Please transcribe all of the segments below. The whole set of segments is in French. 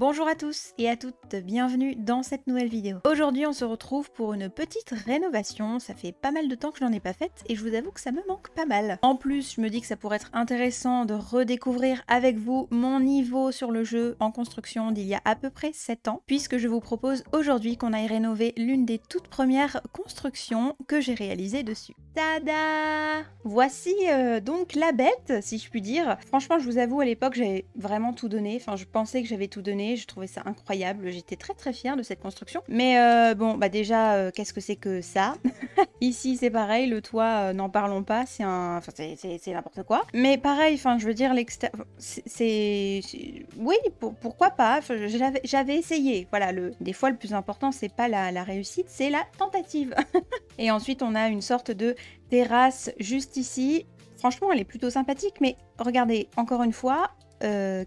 Bonjour à tous et à toutes, bienvenue dans cette nouvelle vidéo. Aujourd'hui on se retrouve pour une petite rénovation, ça fait pas mal de temps que je n'en ai pas faite et je vous avoue que ça me manque pas mal. En plus je me dis que ça pourrait être intéressant de redécouvrir avec vous mon niveau sur le jeu en construction d'il y a à peu près 7 ans, puisque je vous propose aujourd'hui qu'on aille rénover l'une des toutes premières constructions que j'ai réalisées dessus. Tada! Voici donc la bête, si je puis dire. Franchement je vous avoue à l'époque j'avais vraiment tout donné, enfin je pensais que j'avais tout donné. Je trouvais ça incroyable, j'étais très fière de cette construction. Mais bon, bah déjà, qu'est-ce que c'est que ça? Ici, c'est pareil, le toit, n'en parlons pas, c'est un... Enfin, c'est n'importe quoi. Mais pareil, enfin, je veux dire, l'extérieur... Oui, pourquoi pas? Enfin, j'avais essayé. Voilà, des fois, le plus important, c'est pas la réussite, c'est la tentative. Et ensuite, on a une sorte de terrasse juste ici. Franchement, elle est plutôt sympathique, mais regardez, encore une fois...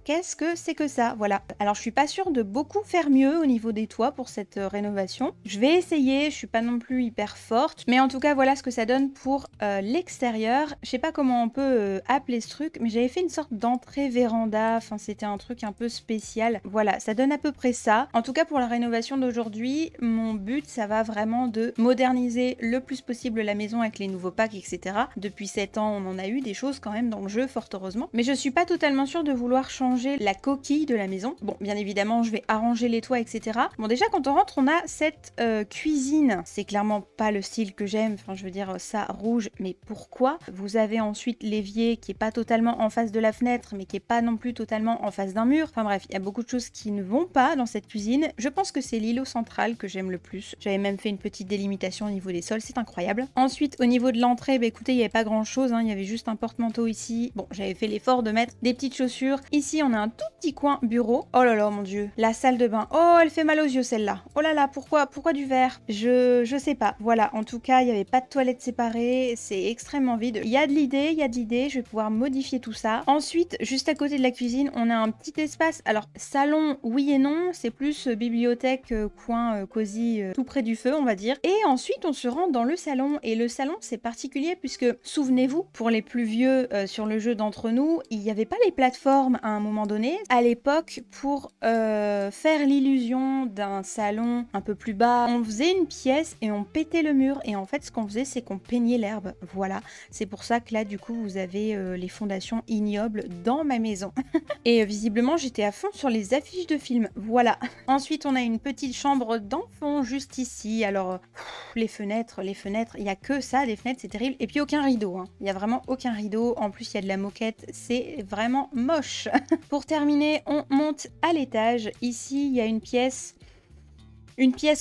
qu'est-ce que c'est que ça? Voilà. Alors je suis pas sûre de beaucoup faire mieux au niveau des toits pour cette rénovation. Je vais essayer, je suis pas non plus hyper forte, mais en tout cas voilà ce que ça donne pour l'extérieur. Je sais pas comment on peut appeler ce truc, mais j'avais fait une sorte d'entrée véranda, enfin c'était un truc un peu spécial. Voilà, ça donne à peu près ça. En tout cas pour la rénovation d'aujourd'hui, mon but ça va vraiment de moderniser le plus possible la maison avec les nouveaux packs, etc. Depuis 7 ans on en a eu des choses quand même dans le jeu, fort heureusement. Mais je suis pas totalement sûre de vouloir changer la coquille de la maison. Bon, bien évidemment, je vais arranger les toits, etc. Bon, déjà, quand on rentre, on a cette cuisine. C'est clairement pas le style que j'aime. Enfin, je veux dire, ça, rouge. Mais pourquoi? Vous avez ensuite l'évier qui est pas totalement en face de la fenêtre, mais qui est pas non plus totalement en face d'un mur. Enfin bref, il y a beaucoup de choses qui ne vont pas dans cette cuisine. Je pense que c'est l'îlot central que j'aime le plus. J'avais même fait une petite délimitation au niveau des sols. C'est incroyable. Ensuite, au niveau de l'entrée, bah écoutez, il n'y avait pas grand-chose. Hein. Il y avait juste un porte-manteau ici. Bon, j'avais fait l'effort de mettre des petites chaussures. Ici, on a un tout petit coin bureau. Oh là là, mon dieu. La salle de bain. Oh, elle fait mal aux yeux, celle-là. Oh là là, pourquoi du verre? Je sais pas. Voilà, en tout cas, il n'y avait pas de toilette séparée. C'est extrêmement vide. Il y a de l'idée, il y a de l'idée. Je vais pouvoir modifier tout ça. Ensuite, juste à côté de la cuisine, on a un petit espace. Alors, salon, oui et non. C'est plus bibliothèque, coin cosy, tout près du feu, on va dire. Et ensuite, on se rend dans le salon. Et le salon, c'est particulier puisque, souvenez-vous, pour les plus vieux sur le jeu d'entre nous, il n'y avait pas les plateformes à un moment donné. À l'époque, pour faire l'illusion d'un salon un peu plus bas, on faisait une pièce et on pétait le mur. Et en fait, ce qu'on faisait, c'est qu'on peignait l'herbe. Voilà. C'est pour ça que là, du coup, vous avez les fondations ignobles dans ma maison. Et visiblement, j'étais à fond sur les affiches de films. Voilà. Ensuite, on a une petite chambre d'enfant juste ici. Alors, les fenêtres, il n'y a que ça, des fenêtres, c'est terrible. Et puis, aucun rideau. Hein. Il n'y a vraiment aucun rideau. En plus, il y a de la moquette. C'est vraiment moche. Pour terminer, on monte à l'étage. Ici, il y a une pièce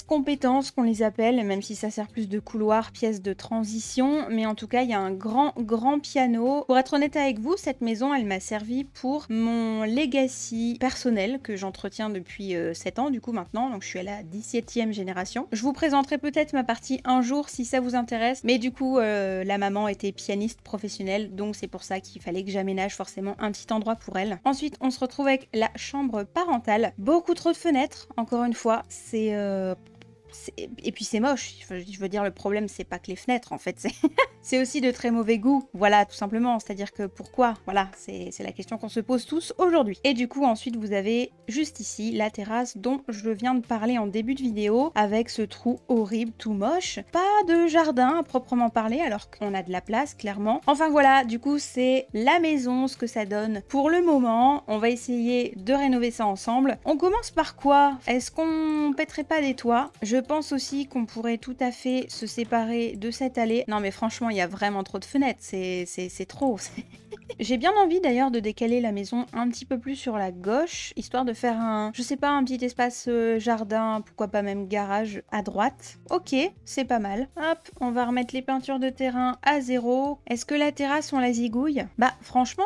compétence qu'on les appelle, même si ça sert plus de couloir, pièce de transition. Mais en tout cas, il y a un grand piano. Pour être honnête avec vous, cette maison, elle m'a servi pour mon legacy personnel que j'entretiens depuis 7 ans, du coup, maintenant. Donc, je suis à la 17e génération. Je vous présenterai peut-être ma partie un jour si ça vous intéresse. Mais du coup, la maman était pianiste professionnelle. Donc, c'est pour ça qu'il fallait que j'aménage forcément un petit endroit pour elle. Ensuite, on se retrouve avec la chambre parentale. Beaucoup trop de fenêtres, encore une fois. Et puis c'est moche, je veux dire le problème c'est pas que les fenêtres en fait, c'est aussi de très mauvais goût, voilà tout simplement, c'est-à-dire que pourquoi, voilà c'est la question qu'on se pose tous aujourd'hui. Et du coup ensuite vous avez juste ici la terrasse dont je viens de parler en début de vidéo, avec ce trou horrible tout moche, pas de jardin à proprement parler alors qu'on a de la place clairement. Enfin voilà, du coup c'est la maison, ce que ça donne pour le moment. On va essayer de rénover ça ensemble. On commence par quoi? Est-ce qu'on pèterait pas des toits? Je pense aussi qu'on pourrait tout à fait se séparer de cette allée. Non mais franchement, il y a vraiment trop de fenêtres, c'est trop. J'ai bien envie d'ailleurs de décaler la maison un petit peu plus sur la gauche, histoire de faire un, je sais pas, un petit espace jardin, pourquoi pas même garage à droite. Ok, c'est pas mal. Hop, on va remettre les peintures de terrain à 0. Est-ce que la terrasse, on la zigouille? Bah franchement,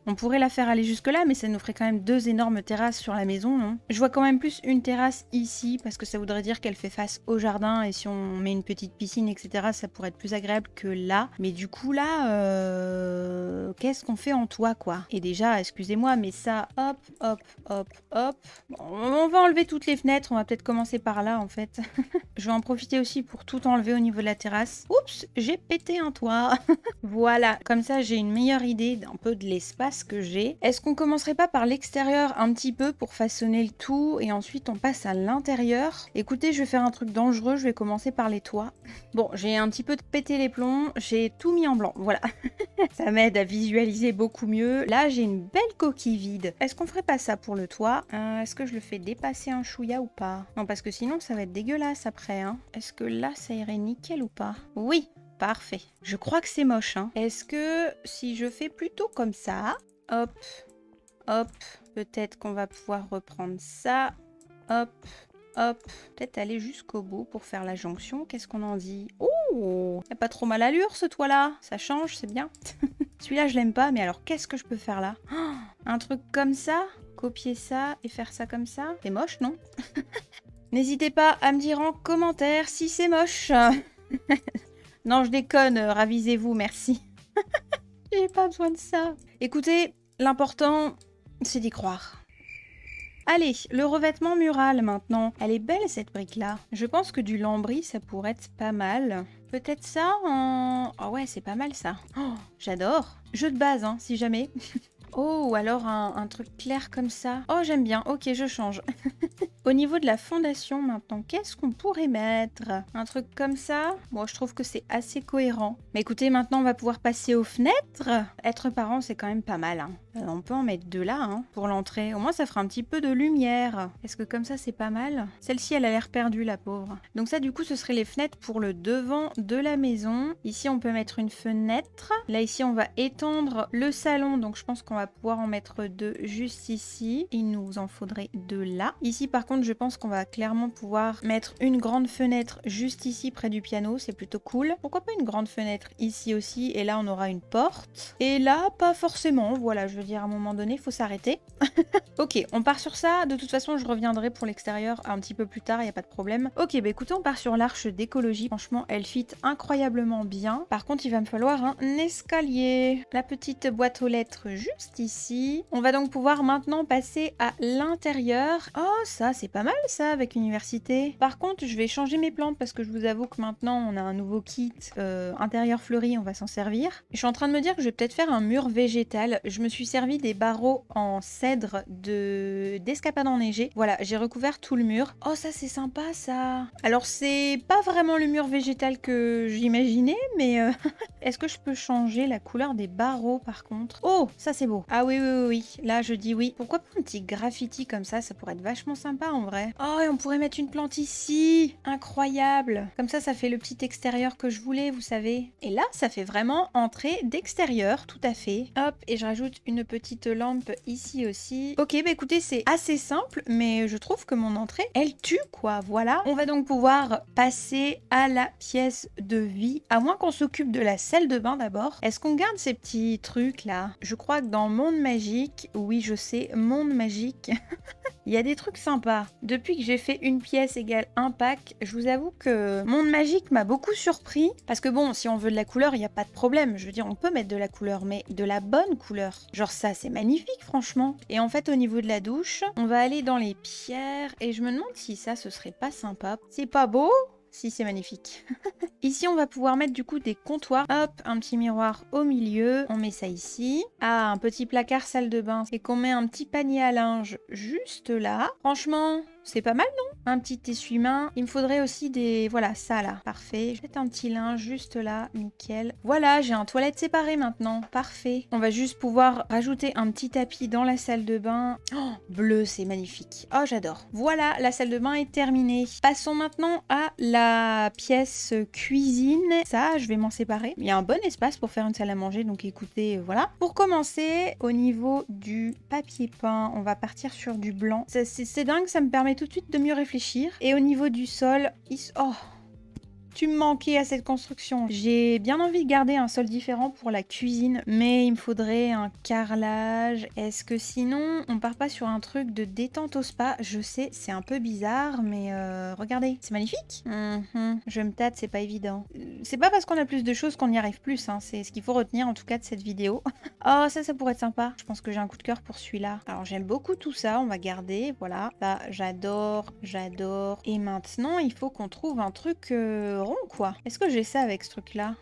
on pourrait la faire aller jusque là, mais ça nous ferait quand même 2 énormes terrasses sur la maison, non? Je vois quand même plus une terrasse ici, parce que ça voudrait dire qu'elle fait face au jardin, et si on met une petite piscine, etc., ça pourrait être plus agréable que là. Mais du coup là, qu'est-ce qu'on fait en toit, quoi? Et déjà, excusez-moi, mais ça, hop, hop, hop, hop. Bon, on va enlever toutes les fenêtres, on va peut-être commencer par là, en fait. Je vais en profiter aussi pour tout enlever au niveau de la terrasse. Oups, j'ai pété un toit. Voilà, comme ça, j'ai une meilleure idée d'un peu de l'espace que j'ai. Est-ce qu'on commencerait pas par l'extérieur un petit peu pour façonner le tout et ensuite on passe à l'intérieur? Écoutez, je vais faire un truc dangereux, je vais commencer par les toits. Bon, j'ai un petit peu pété les plombs, j'ai tout mis en blanc, voilà. Ça m'aide à visualiser beaucoup mieux. Là, j'ai une belle coquille vide. Est-ce qu'on ferait pas ça pour le toit? Est-ce que je le fais dépasser un chouïa ou pas? Non, parce que sinon, ça va être dégueulasse après, hein. Est-ce que là, ça irait nickel ou pas? Oui, parfait. Je crois que c'est moche, hein. Est-ce que si je fais plutôt comme ça, hop, hop, peut-être qu'on va pouvoir reprendre ça, hop, hop, peut-être aller jusqu'au bout pour faire la jonction. Qu'est-ce qu'on en dit? Oh, y a pas trop mal allure ce toit-là. Ça change, c'est bien. Celui-là, je l'aime pas, mais alors qu'est-ce que je peux faire là? Oh, un truc comme ça? Copier ça et faire ça comme ça? C'est moche, non? N'hésitez pas à me dire en commentaire si c'est moche. Non, je déconne, ravisez-vous, merci. J'ai pas besoin de ça. Écoutez, l'important, c'est d'y croire. Allez, le revêtement mural maintenant. Elle est belle cette brique-là. Je pense que du lambris, ça pourrait être pas mal. Peut-être ça en... Oh ouais, c'est pas mal ça. Oh, j'adore. Jeu de base, hein, si jamais. Oh, alors un truc clair comme ça. Oh, j'aime bien. Ok, je change. Au niveau de la fondation, maintenant, qu'est-ce qu'on pourrait mettre? Un truc comme ça? Bon, je trouve que c'est assez cohérent. Mais écoutez, maintenant, on va pouvoir passer aux fenêtres. Être parent, c'est quand même pas mal, hein. On peut en mettre deux là, hein, pour l'entrée. Au moins, ça fera un petit peu de lumière. Est-ce que comme ça, c'est pas mal? Celle-ci, elle a l'air perdue, la pauvre. Donc ça, du coup, ce serait les fenêtres pour le devant de la maison. Ici, on peut mettre une fenêtre. Là, ici, on va étendre le salon. Donc, je pense qu'on va pouvoir en mettre deux juste ici. Il nous en faudrait deux là. Ici, par contre, je pense qu'on va clairement pouvoir mettre une grande fenêtre juste ici, près du piano. C'est plutôt cool. Pourquoi pas une grande fenêtre ici aussi? Et là, on aura une porte. Et là, pas forcément. Voilà, je veux dire, à un moment donné, il faut s'arrêter. Ok, on part sur ça. De toute façon, je reviendrai pour l'extérieur un petit peu plus tard, il n'y a pas de problème. Ok, bah écoutez, on part sur l'arche d'écologie. Franchement, elle fit incroyablement bien. Par contre, il va me falloir un escalier. La petite boîte aux lettres juste ici. On va donc pouvoir maintenant passer à l'intérieur. Oh, ça, c'est pas mal ça, avec université. Par contre, je vais changer mes plantes parce que je vous avoue que maintenant, on a un nouveau kit intérieur fleuri, on va s'en servir. Je suis en train de me dire que je vais peut-être faire un mur végétal. Je me suis servi des barreaux en cèdre d'escapade enneigée. Voilà, j'ai recouvert tout le mur. Oh, ça, c'est sympa, ça. Alors, c'est pas vraiment le mur végétal que j'imaginais, mais est-ce que je peux changer la couleur des barreaux, par contre? Oh, ça, c'est beau. Ah oui, oui, oui, oui. Là, je dis oui. Pourquoi pas un petit graffiti comme ça pourrait être vachement sympa, en vrai. Oh, et on pourrait mettre une plante ici. Incroyable. Comme ça fait le petit extérieur que je voulais, vous savez. Et là, ça fait vraiment entrée d'extérieur, tout à fait. Hop, et je rajoute une petite lampe ici aussi. Ok, bah écoutez, c'est assez simple, mais je trouve que mon entrée, elle tue, quoi. Voilà. On va donc pouvoir passer à la pièce de vie, à moins qu'on s'occupe de la salle de bain d'abord. Est-ce qu'on garde ces petits trucs là? Je crois que dans Monde Magique, oui, je sais, Monde Magique, il y a des trucs sympas. Depuis que j'ai fait une pièce égale un pack, je vous avoue que Monde Magique m'a beaucoup surpris. Parce que bon, si on veut de la couleur, il n'y a pas de problème. Je veux dire, on peut mettre de la couleur, mais de la bonne couleur. Genre ça, c'est magnifique, franchement. Et en fait, au niveau de la douche, on va aller dans les pierres. Et je me demande si ça, ce serait pas sympa. C'est pas beau ? Si, c'est magnifique. Ici, on va pouvoir mettre du coup des comptoirs. Hop, un petit miroir au milieu. On met ça ici. Ah, un petit placard salle de bain. Et qu'on met un petit panier à linge juste là. Franchement, c'est pas mal, non? Un petit essuie-main. Il me faudrait aussi des... Voilà, ça là. Parfait. Je vais mettre un petit linge juste là. Nickel. Voilà, j'ai un toilette séparé maintenant. Parfait. On va juste pouvoir rajouter un petit tapis dans la salle de bain. Oh, bleu, c'est magnifique. Oh, j'adore. Voilà, la salle de bain est terminée. Passons maintenant à la pièce cuisine. Ça, je vais m'en séparer. Il y a un bon espace pour faire une salle à manger, donc écoutez, voilà. Pour commencer, au niveau du papier peint, on va partir sur du blanc. C'est dingue, ça me permet tout de suite de mieux réfléchir. Et au niveau du sol, oh, Tu me manquais à cette construction. J'ai bien envie de garder un sol différent pour la cuisine, mais il me faudrait un carrelage. Est-ce que sinon, on part pas sur un truc de détente au spa? Je sais, c'est un peu bizarre, mais regardez, c'est magnifique. Je me tâte, c'est pas évident. C'est pas parce qu'on a plus de choses qu'on y arrive plus, hein. C'est ce qu'il faut retenir en tout cas de cette vidéo. Oh, ça pourrait être sympa. Je pense que j'ai un coup de cœur pour celui-là. Alors j'aime beaucoup tout ça, on va garder, voilà. Ça, j'adore, j'adore. Et maintenant, il faut qu'on trouve un truc rond, quoi. Est-ce que j'ai ça avec ce truc-là?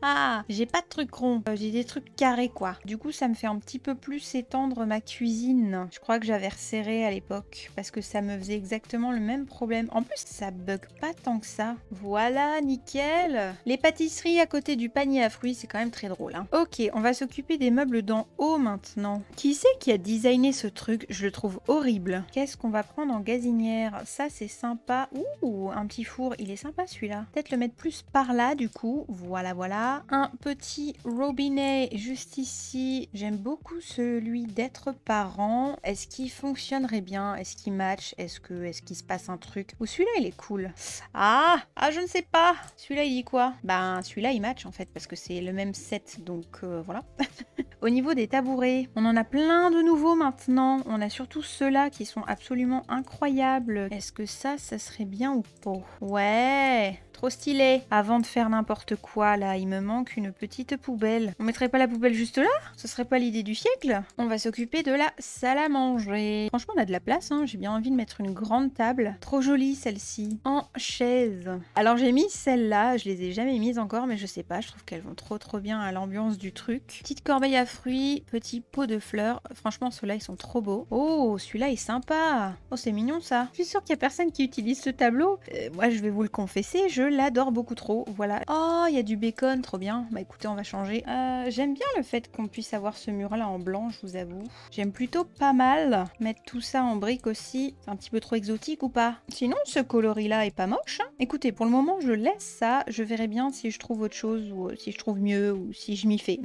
Ah, j'ai pas de truc rond, j'ai des trucs carrés quoi. Du coup ça me fait un petit peu plus étendre ma cuisine. Je crois que j'avais resserré à l'époque parce que ça me faisait exactement le même problème. En plus ça bug pas tant que ça. Voilà, nickel. Les pâtisseries à côté du panier à fruits, c'est quand même très drôle. Hein. Ok, on va s'occuper des meubles d'en haut maintenant. Qui c'est qui a designé ce truc? Je le trouve horrible. Qu'est-ce qu'on va prendre en gazinière? Ça c'est sympa. Ouh, un petit four, il est sympa celui-là. Peut-être le mettre plus par là du coup. Voilà, voilà. Un petit robinet juste ici. J'aime beaucoup celui d'être parent. Est-ce qu'il fonctionnerait bien? Est-ce qu'il match? Est-ce qu'il se passe un truc? Ou celui-là il est cool. Ah, je ne sais pas. Celui-là il dit quoi? Ben celui-là il match en fait parce que c'est le même set donc voilà. Au niveau des tabourets, on en a plein de nouveaux maintenant. On a surtout ceux-là qui sont absolument incroyables. Est-ce que ça serait bien ou pas? Ouais, trop stylé. Avant de faire n'importe quoi là, il me manque une petite poubelle. On mettrait pas la poubelle juste là? Ce serait pas l'idée du siècle? On va s'occuper de la salle à manger. Franchement, on a de la place, hein. J'ai bien envie de mettre une grande table. Trop jolie celle-ci. En chaise. Alors j'ai mis celle-là, je les ai jamais mises encore, mais je sais pas, je trouve qu'elles vont trop bien à l'ambiance du truc. Petite corbeille à fruits, petit pot de fleurs. Franchement, ceux-là, ils sont trop beaux. Oh, celui-là est sympa. Oh, c'est mignon ça. Je suis sûre qu'il y a personne qui utilise ce tableau. Moi, je vais vous le confesser, je l'adore beaucoup trop. Voilà. Oh, il y a du bacon, trop bien. Bah écoutez, on va changer. J'aime bien le fait qu'on puisse avoir ce mur-là en blanc, je vous avoue. J'aime plutôt pas mal. Mettre tout ça en briques aussi. C'est un petit peu trop exotique ou pas? Sinon, ce coloris-là est pas moche. Hein. Écoutez, pour le moment, je laisse ça. Je verrai bien si je trouve autre chose ou si je trouve mieux ou si je m'y fais.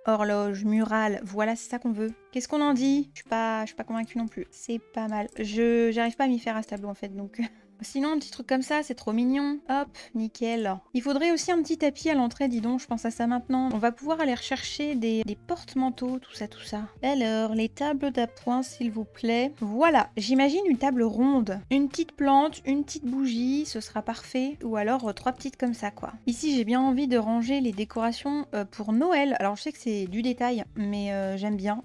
Horloge, murale, voilà, c'est ça qu'on veut. Qu'est-ce qu'on en dit? Je suis pas convaincue non plus. C'est pas mal. J'arrive pas à m'y faire à ce tableau en fait, donc... Sinon, un petit truc comme ça, c'est trop mignon. Hop, nickel. Il faudrait aussi un petit tapis à l'entrée, dis donc, je pense à ça maintenant. On va pouvoir aller rechercher des porte-manteaux, tout ça. Alors, les tables d'appoint, s'il vous plaît. Voilà, j'imagine une table ronde. Une petite plante, une petite bougie, ce sera parfait. Ou alors, 3 petites comme ça, quoi. Ici, j'ai bien envie de ranger les décorations pour Noël. Alors, je sais que c'est du détail, mais j'aime bien.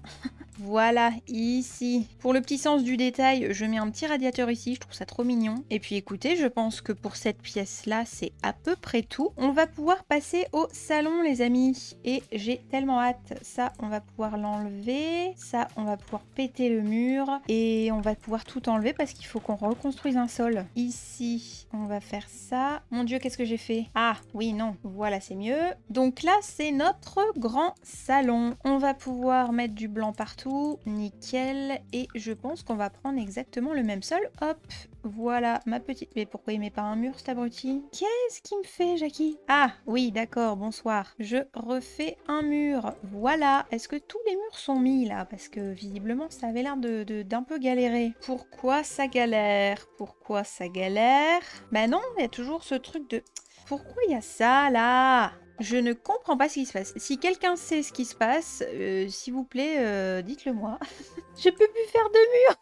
Voilà, ici. Pour le petit sens du détail, je mets un petit radiateur ici, je trouve ça trop mignon. Et puis écoutez, je pense que pour cette pièce-là, c'est à peu près tout. On va pouvoir passer au salon, les amis. Et j'ai tellement hâte. Ça, on va pouvoir l'enlever. Ça, on va pouvoir péter le mur. Et on va pouvoir tout enlever parce qu'il faut qu'on reconstruise un sol. Ici, on va faire ça. Mon Dieu, qu'est-ce que j'ai fait? Ah, oui, non. Voilà, c'est mieux. Donc là, c'est notre grand salon. On va pouvoir mettre du blanc partout. Nickel. Et je pense qu'on va prendre exactement le même sol. Hop, voilà ma petite... Mais pourquoi il met pas un mur cet abruti? Qu'est-ce qu'il me fait, Jackie? Ah, oui, d'accord, bonsoir. Je refais un mur. Voilà. Est-ce que tous les murs sont mis là? Parce que visiblement, ça avait l'air d'un peu galérer. Pourquoi ça galère? Pourquoi ça galère? Bah non, il y a toujours ce truc de... Pourquoi il y a ça là? Je ne comprends pas ce qui se passe. Si quelqu'un sait ce qui se passe, s'il vous plaît, dites-le moi. Je peux plus faire de murs.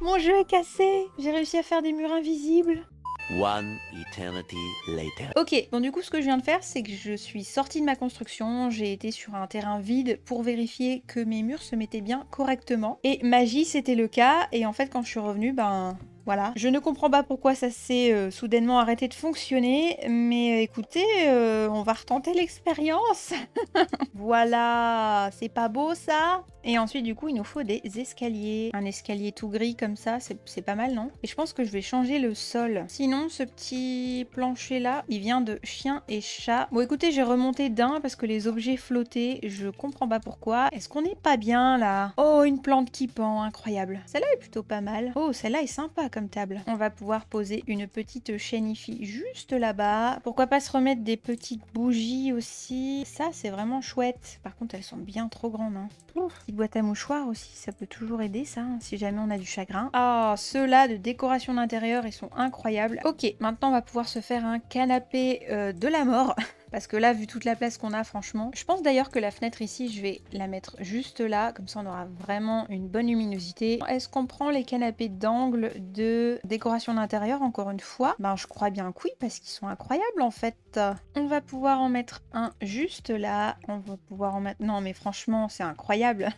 Mon jeu est cassé. J'ai réussi à faire des murs invisibles. One eternity later. Ok, bon du coup ce que je viens de faire, c'est que je suis sortie de ma construction, j'ai été sur un terrain vide pour vérifier que mes murs se mettaient bien correctement. Et magie, c'était le cas, et en fait quand je suis revenue, ben... Voilà, je ne comprends pas pourquoi ça s'est soudainement arrêté de fonctionner, mais écoutez, on va retenter l'expérience. Voilà, c'est pas beau ça? Et ensuite du coup il nous faut des escaliers. Un escalier tout gris comme ça, c'est pas mal non? Et je pense que je vais changer le sol. Sinon ce petit plancher là, il vient de chien et chat. Bon écoutez, j'ai remonté d'un parce que les objets flottaient, je comprends pas pourquoi. Est-ce qu'on n'est pas bien là? Oh, une plante qui pend, incroyable. Celle-là est plutôt pas mal. Oh, celle-là est sympa quand comme table. On va pouvoir poser une petite chaîne hi-fi juste là-bas. Pourquoi pas se remettre des petites bougies aussi. Ça, c'est vraiment chouette. Par contre, elles sont bien trop grandes. Hein. Petite boîte à mouchoirs aussi, ça peut toujours aider ça, hein, si jamais on a du chagrin. Ah, ceux-là de décoration d'intérieur, ils sont incroyables. Ok, maintenant on va pouvoir se faire un canapé de la mort. Parce que là, vu toute la place qu'on a, franchement... Je pense d'ailleurs que la fenêtre ici, je vais la mettre juste là. Comme ça, on aura vraiment une bonne luminosité. Est-ce qu'on prend les canapés d'angle de décoration d'intérieur, encore une fois? Ben, je crois bien que oui, parce qu'ils sont incroyables, en fait. On va pouvoir en mettre un juste là. On va pouvoir en mettre... Non, mais franchement, c'est incroyable.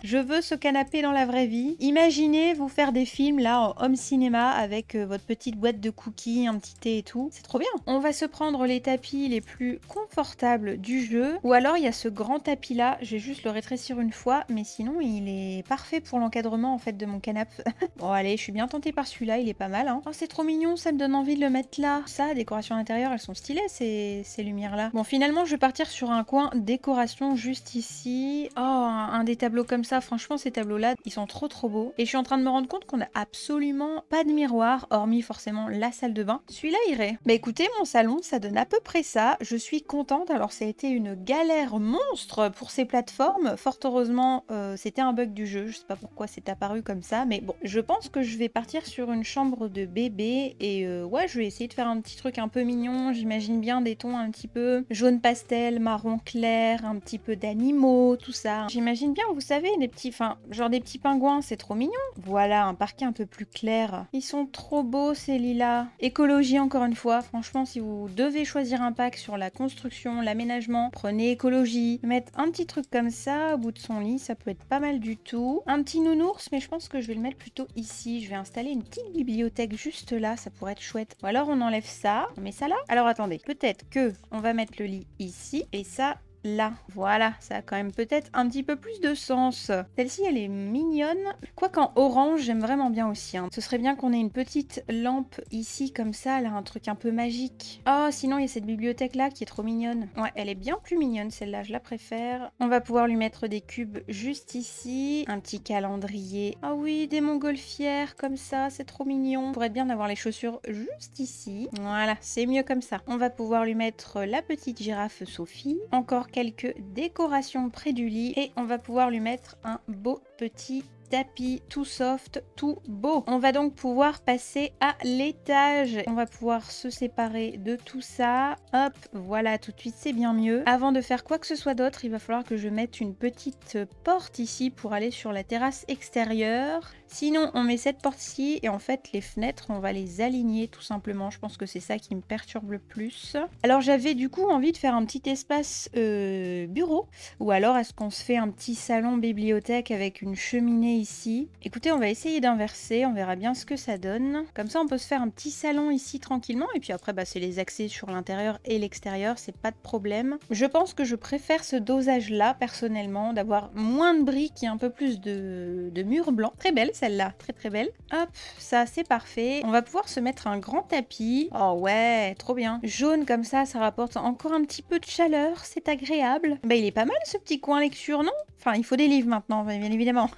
Je veux ce canapé dans la vraie vie. Imaginez vous faire des films, là, en home cinéma, avec votre petite boîte de cookies, un petit thé et tout. C'est trop bien. On va se prendre les tapis les plus confortable du jeu, ou alors il y a ce grand tapis là, je vais juste le rétrécir une fois, mais sinon il est parfait pour l'encadrement en fait de mon canapé. Bon allez, je suis bien tentée par celui-là, il est pas mal hein. Oh c'est trop mignon, ça me donne envie de le mettre là. Ça, décoration intérieure, elles sont stylées ces lumières là. Bon finalement je vais partir sur un coin décoration juste ici. Oh un des tableaux comme ça, franchement ces tableaux là, ils sont trop beaux. Et je suis en train de me rendre compte qu'on a absolument pas de miroir, hormis forcément la salle de bain. Celui-là irait. Bah écoutez, mon salon ça donne à peu près ça, je suis contente. Alors ça a été une galère monstre pour ces plateformes. Fort heureusement, c'était un bug du jeu. Je sais pas pourquoi c'est apparu comme ça, mais bon, je pense que je vais partir sur une chambre de bébé et ouais, je vais essayer de faire un petit truc un peu mignon. J'imagine bien des tons un petit peu jaune pastel, marron clair, un petit peu d'animaux, tout ça. J'imagine bien, vous savez, des petits, enfin, genre des petits pingouins, c'est trop mignon. Voilà, un parquet un peu plus clair. Ils sont trop beaux ces lilas. Écologie encore une fois. Franchement, si vous devez choisir un pack sur la construction, l'aménagement, prenez écologie. Mettre un petit truc comme ça au bout de son lit, ça peut être pas mal du tout. Un petit nounours, mais je pense que je vais le mettre plutôt ici. Je vais installer une petite bibliothèque juste là, ça pourrait être chouette. Ou alors on enlève ça, on met ça là. Alors attendez, peut-être que on va mettre le lit ici et ça là. Voilà, ça a quand même peut-être un petit peu plus de sens. Celle-ci, elle est mignonne. Quoiqu'en orange, j'aime vraiment bien aussi. Hein. Ce serait bien qu'on ait une petite lampe ici, comme ça, là, un truc un peu magique. Oh, sinon, il y a cette bibliothèque-là qui est trop mignonne. Ouais, elle est bien plus mignonne, celle-là, je la préfère. On va pouvoir lui mettre des cubes juste ici. Un petit calendrier. Ah oui, des montgolfières, comme ça, c'est trop mignon. Pourrait être bien d'avoir les chaussures juste ici. Voilà, c'est mieux comme ça. On va pouvoir lui mettre la petite girafe Sophie. Encore quelques décorations près du lit et on va pouvoir lui mettre un beau petit tapis tout soft, tout beau. On va donc pouvoir passer à l'étage. On va pouvoir se séparer de tout ça. Hop, voilà, tout de suite, c'est bien mieux. Avant de faire quoi que ce soit d'autre, il va falloir que je mette une petite porte ici pour aller sur la terrasse extérieure. Sinon, on met cette porte ici et en fait, les fenêtres, on va les aligner tout simplement. Je pense que c'est ça qui me perturbe le plus. Alors, j'avais du coup envie de faire un petit espace bureau ou alors est-ce qu'on se fait un petit salon bibliothèque avec une cheminée ici. Écoutez, on va essayer d'inverser, on verra bien ce que ça donne. Comme ça, on peut se faire un petit salon ici tranquillement. Et puis après, bah, c'est les accès sur l'intérieur et l'extérieur, c'est pas de problème. Je pense que je préfère ce dosage-là, personnellement, d'avoir moins de briques et un peu plus de murs blancs. Très belle celle-là, très belle. Hop, ça c'est parfait. On va pouvoir se mettre un grand tapis. Oh ouais, trop bien. Jaune comme ça rapporte encore un petit peu de chaleur, c'est agréable. Bah il est pas mal ce petit coin lecture, non? Enfin, il faut des livres maintenant, bien évidemment.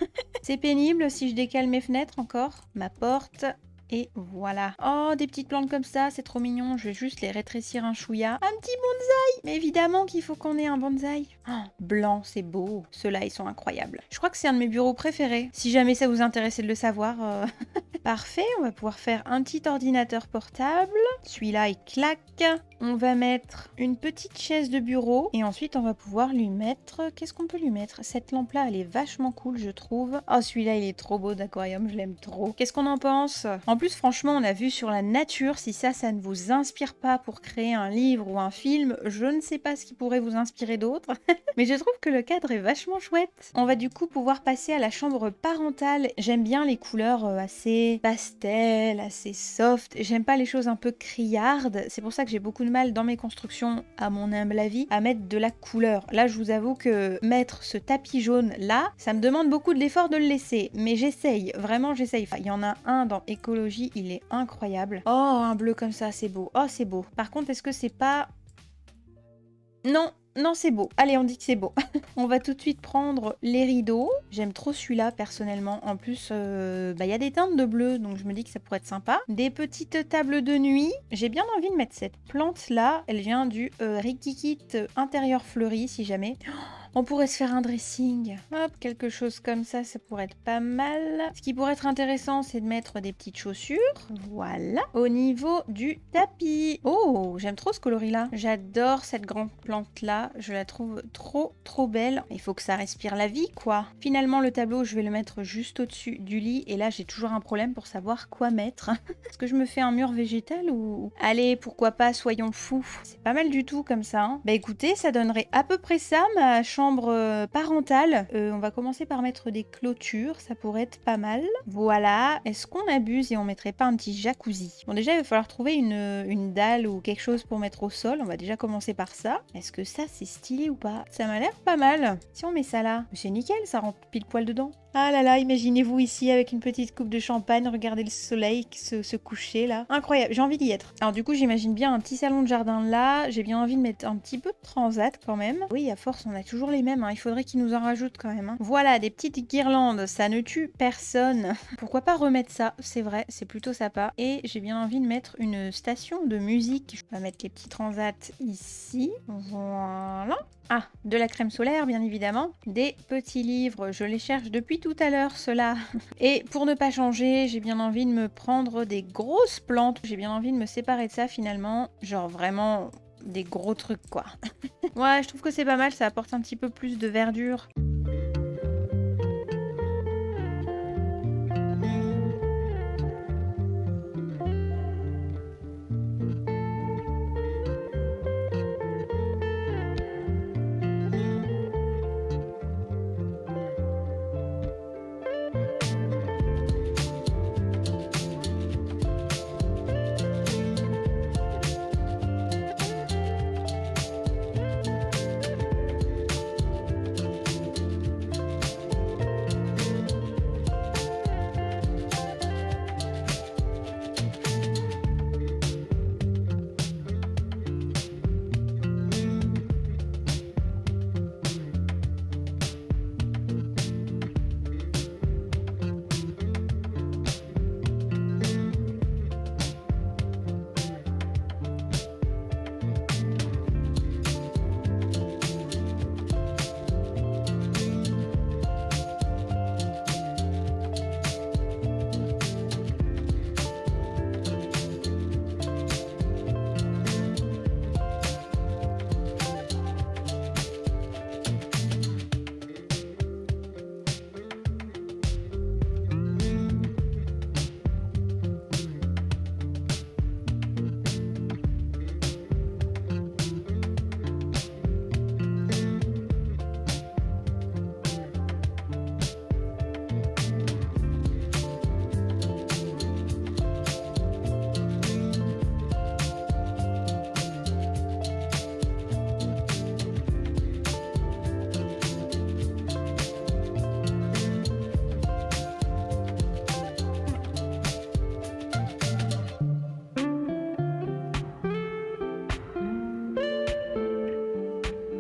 C'est pénible si je décale mes fenêtres encore. Ma porte. Et voilà. Oh, des petites plantes comme ça, c'est trop mignon. Je vais juste les rétrécir un chouïa. Un petit bonsaï! Mais évidemment qu'il faut qu'on ait un bonsaï. Oh, blanc, c'est beau. Ceux-là, ils sont incroyables. Je crois que c'est un de mes bureaux préférés. Si jamais ça vous intéressait de le savoir. Parfait, on va pouvoir faire un petit ordinateur portable. Celui-là, il claque. On va mettre une petite chaise de bureau. Et ensuite, on va pouvoir lui mettre... Qu'est-ce qu'on peut lui mettre? Cette lampe-là, elle est vachement cool, je trouve. Oh, celui-là, il est trop beau d'aquarium. Je l'aime trop. Qu'est-ce qu'on en pense? En plus, franchement, on a vu sur la nature. Si ça ne vous inspire pas pour créer un livre ou un film, je ne sais pas ce qui pourrait vous inspirer d'autre. Mais je trouve que le cadre est vachement chouette. On va du coup pouvoir passer à la chambre parentale. J'aime bien les couleurs assez pastel, assez soft. J'aime pas les choses un peu criardes. C'est pour ça que j'ai beaucoup de mal dans mes constructions, à mon humble avis, à mettre de la couleur. Là, je vous avoue que mettre ce tapis jaune là, ça me demande beaucoup de l'effort de le laisser. Mais j'essaye, vraiment j'essaye. Enfin, il y en a un dans écologie, il est incroyable. Oh, un bleu comme ça, c'est beau. Oh, c'est beau. Par contre, est-ce que c'est pas... Non, Non, c'est beau. Allez, on dit que c'est beau. On va tout de suite prendre les rideaux. J'aime trop celui-là, personnellement. En plus, y a des teintes de bleu, donc je me dis que ça pourrait être sympa. Des petites tables de nuit. J'ai bien envie de mettre cette plante-là. Elle vient du Rikikit intérieur fleuri, si jamais. On pourrait se faire un dressing. Hop, quelque chose comme ça pourrait être pas mal. Ce qui pourrait être intéressant, c'est de mettre des petites chaussures. Voilà. Au niveau du tapis. Oh, j'aime trop ce coloris-là. J'adore cette grande plante-là. Je la trouve trop belle. Il faut que ça respire la vie, quoi. Finalement, le tableau, je vais le mettre juste au-dessus du lit. Et là, j'ai toujours un problème pour savoir quoi mettre. Est-ce que je me fais un mur végétal ou... Allez, pourquoi pas, soyons fous. C'est pas mal du tout comme ça. Hein. Bah écoutez, ça donnerait à peu près ça, ma chambre parentale. On va commencer par mettre des clôtures, ça pourrait être pas mal. Voilà, est-ce qu'on abuse et on mettrait pas un petit jacuzzi? Bon, déjà il va falloir trouver une dalle ou quelque chose pour mettre au sol, on va déjà commencer par ça. Est-ce que ça c'est stylé ou pas? Ça m'a l'air pas mal. Si on met ça là, c'est nickel, ça rentre pile poil dedans. Ah là là, imaginez-vous ici avec une petite coupe de champagne, regardez le soleil se coucher là. Incroyable, j'ai envie d'y être. Alors du coup, j'imagine bien un petit salon de jardin là. J'ai bien envie de mettre un petit peu de transat quand même. Oui, à force, on a toujours les mêmes. Hein. Il faudrait qu'ils nous en rajoutent quand même. Hein. Voilà, des petites guirlandes, ça ne tue personne. Pourquoi pas remettre ça? C'est vrai, c'est plutôt sympa. Et j'ai bien envie de mettre une station de musique. Je vais mettre les petits transats ici. Voilà. Ah, de la crème solaire, bien évidemment. Des petits livres, je les cherche depuis tout à l'heure, ceux-là. Et pour ne pas changer, j'ai bien envie de me prendre des grosses plantes. J'ai bien envie de me séparer de ça, finalement. Genre vraiment des gros trucs, quoi. Ouais, je trouve que c'est pas mal, ça apporte un petit peu plus de verdure.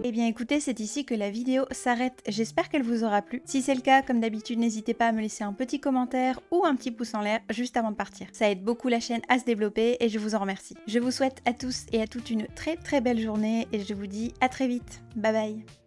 Eh bien écoutez, c'est ici que la vidéo s'arrête. J'espère qu'elle vous aura plu. Si c'est le cas, comme d'habitude, n'hésitez pas à me laisser un petit commentaire ou un petit pouce en l'air juste avant de partir. Ça aide beaucoup la chaîne à se développer et je vous en remercie. Je vous souhaite à tous et à toutes une très belle journée et je vous dis à très vite. Bye bye.